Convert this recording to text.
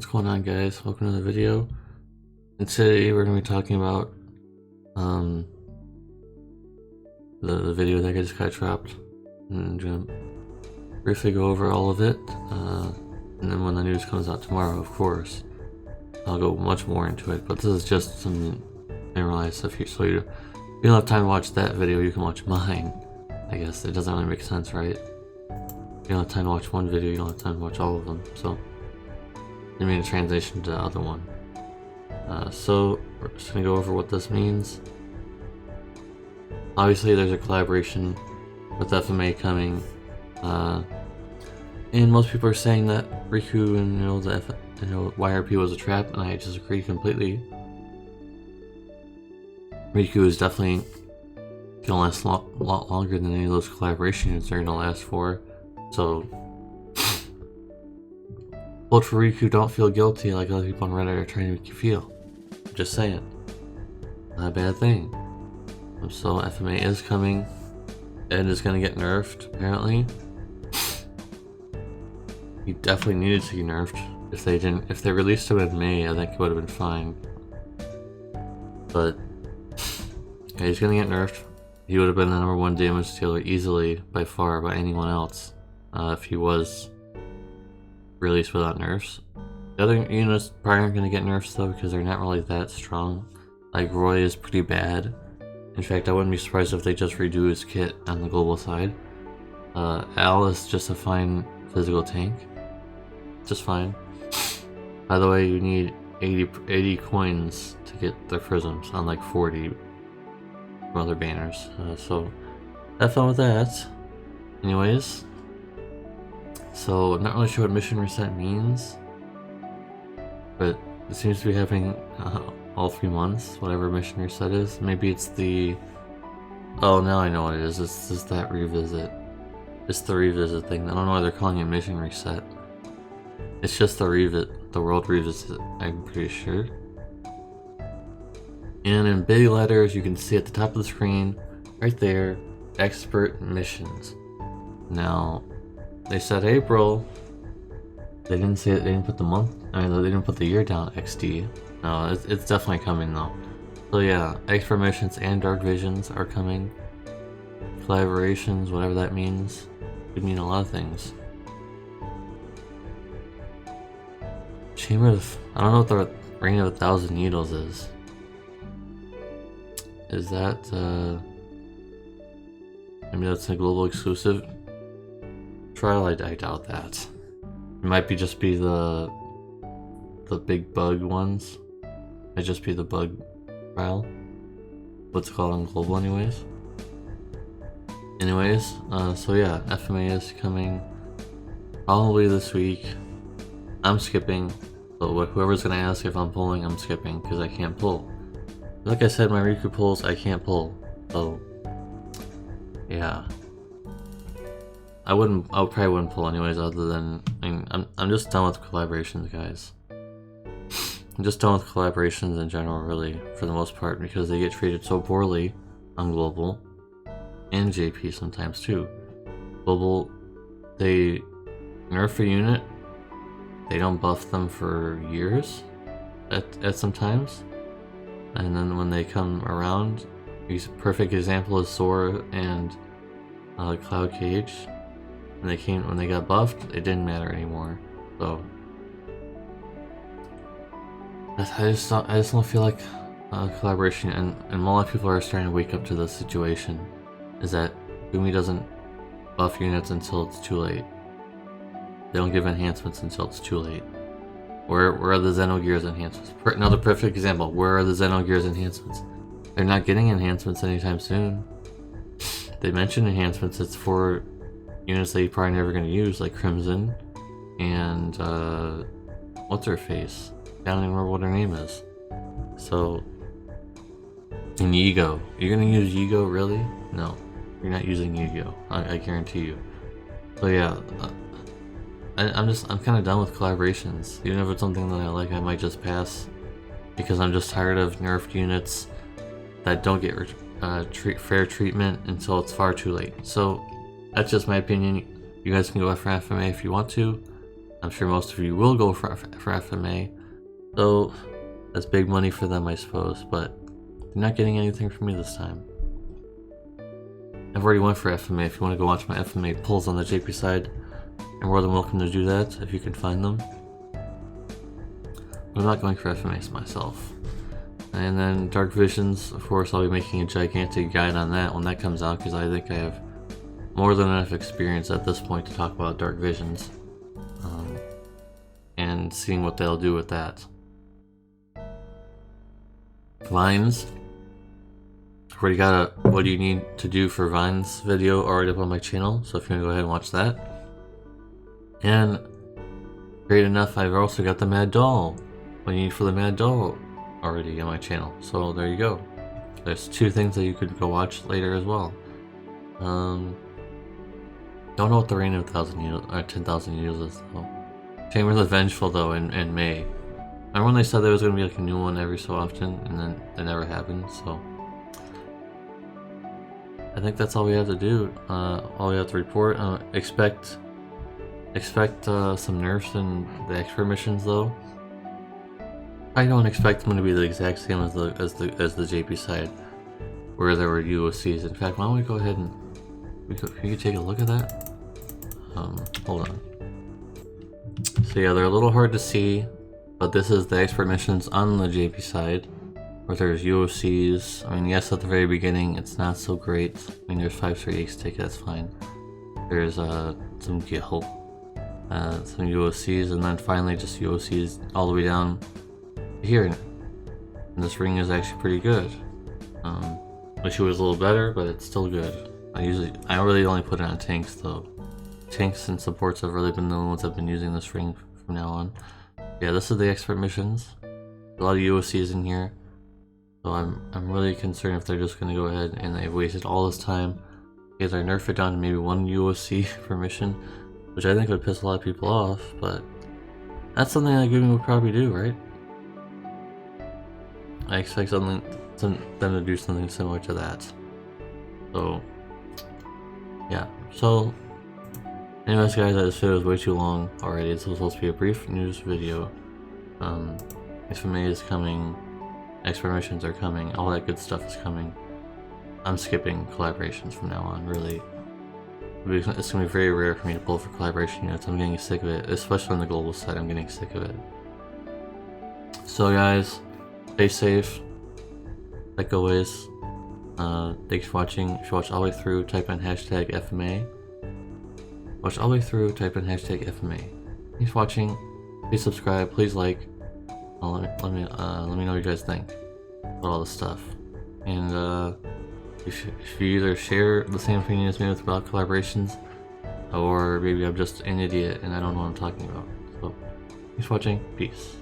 What's going on, guys? Welcome to the video. And today we're going to be talking about the video that I just got dropped, and going to briefly go over all of it. And then when the news comes out tomorrow, of course, I'll go much more into it. But this is just some generalized stuff here, so you don't have time to watch that video. You can watch mine. I guess it doesn't really make sense, right? You don't have time to watch one video. You don't have time to watch all of them. So I made a transition to the other one. So we're just gonna go over what this means. Obviously, there's a collaboration with FMA coming, and most people are saying that Riku and YRP was a trap, and I disagree completely. Riku is definitely gonna last a lot longer than any of those collaborations are gonna last for. So vote for Riku, don't feel guilty like other people on Reddit are trying to make you feel. I'm just saying. Not a bad thing. So FMA is coming. Ed is gonna get nerfed, apparently. He definitely needed to be nerfed. If they released him in May, I think it would have been fine. But yeah, he's gonna get nerfed. He would have been the #1 damage dealer easily by far by anyone else if he was released without nerfs. The other units probably aren't going to get nerfs though, because they're not really that strong. Like Roy is pretty bad. In fact, I wouldn't be surprised if they just redo his kit on the global side. Al is just a fine physical tank. Just fine. By the way, you need 80 coins to get the prisms, unlike 40 from other banners. So have fun with that. Anyways. So, I'm not really sure what mission reset means, but it seems to be happening all 3 months, whatever mission reset is. Maybe it's the... Oh, now I know what it is. It's just that revisit. It's the revisit thing. I don't know why they're calling it mission reset. It's just the world revisit, I'm pretty sure. And in big letters, you can see at the top of the screen, right there, expert missions. Now, they said April. They didn't say it. They didn't put the month. I mean, they didn't put the year down. XD. No, it's definitely coming though. So yeah, expert missions and dark visions are coming. Collaborations, whatever that means, could mean a lot of things. Chamber of... I don't know what the Ring of 1,000 Needles is. Is that maybe that's a global exclusive? Trial, I doubt that. It might just be the big bug ones. Might just be the bug trial. What's it called on global, anyways. So yeah, FMA is coming probably this week. I'm skipping, but whoever's gonna ask if I'm pulling, I'm skipping because I can't pull. Like I said, my Riku pulls I can't pull. So yeah. I probably wouldn't pull anyways, other than, I'm just done with collaborations, guys. I'm just done with collaborations in general, really, for the most part, because they get treated so poorly on global, and JP sometimes too. Global, they nerf a unit, they don't buff them for years, at some times, and then when they come around, a perfect example is Sora and Cloud Cage. When they got buffed, it didn't matter anymore. So I just don't feel like collaboration, and a lot of people are starting to wake up to this situation. Is that Gumi doesn't buff units until it's too late. They don't give enhancements until it's too late. Where are the Xenogears enhancements? Another perfect example. Where are the Xenogears enhancements? They're not getting enhancements anytime soon. They mentioned enhancements. It's for units that you're probably never going to use, like Crimson and what's her face? I don't even remember what her name is. So, and Yigo. You're going to use Yigo, really? No, you're not using Yigo. I guarantee you. So yeah, I'm kind of done with collaborations. Even if it's something that I like, I might just pass because I'm just tired of nerfed units that don't get fair treatment until it's far too late. So that's just my opinion. You guys can go after FMA if you want to. I'm sure most of you will go for FMA, so that's big money for them, I suppose, but they're not getting anything from me this time. I've already went for FMA. If you want to go watch my FMA pulls on the JP side, you're more than welcome to do that if you can find them. But I'm not going for FMAs myself. And then Dark Visions, of course, I'll be making a gigantic guide on that when that comes out, because I think I have more than enough experience at this point to talk about Dark Visions. And seeing what they'll do with that. Vines. I've already got a what do you need to do for Vines video already up on my channel, so if you want to go ahead and watch that. And great enough, I've also got the Mad Doll. What you need for the Mad Doll already on my channel. So there you go. There's 2 things that you could go watch later as well. Don't know what the Reign of 10,000 Years is though. Chambers of Vengeful though in May. Remember when they said there was going to be like a new one every so often, and then it never happened, so I think that's all we have to do. All we have to report. Expect some nerfs in the expert missions though. I don't expect them to be the exact same as the JP side, where there were UOCs. In fact, why don't we go ahead and can you take a look at that? Hold on. So yeah, they're a little hard to see, but this is the expert missions on the JP side, where there's UOCs. I mean, yes, at the very beginning, it's not so great. I mean, there's 5-3 ace take, that's fine. There's some gil, some UOCs, and then finally just UOCs all the way down here. And this ring is actually pretty good. Wish it was a little better, but it's still good. I really only put it on tanks though. Tanks and supports have really been the ones I've been using this ring from now on. Yeah, this is the expert missions. A lot of UOCs in here. So I'm really concerned if they're just gonna go ahead and they've wasted all this time. Because I nerf it down to maybe 1 UOC per mission, which I think would piss a lot of people off, but that's something that Gaming would probably do, right? I expect them to do something similar to that. So yeah. So anyways guys, this video was way too long already. This was supposed to be a brief news video. FMA is coming, expert missions are coming, all that good stuff is coming. I'm skipping collaborations from now on, really. It's gonna be very rare for me to pull for collaboration units. I'm getting sick of it, especially on the global side. I'm getting sick of it. So guys, stay safe, like always. Thanks for watching. If you watch all the way through, type in hashtag FMA. Watch all the way through, type in hashtag FMA. Thanks for watching. Please subscribe, please like. Let me know what you guys think about all this stuff. And if you either share the same opinion as me about collaborations, or maybe I'm just an idiot and I don't know what I'm talking about. So, thanks for watching. Peace.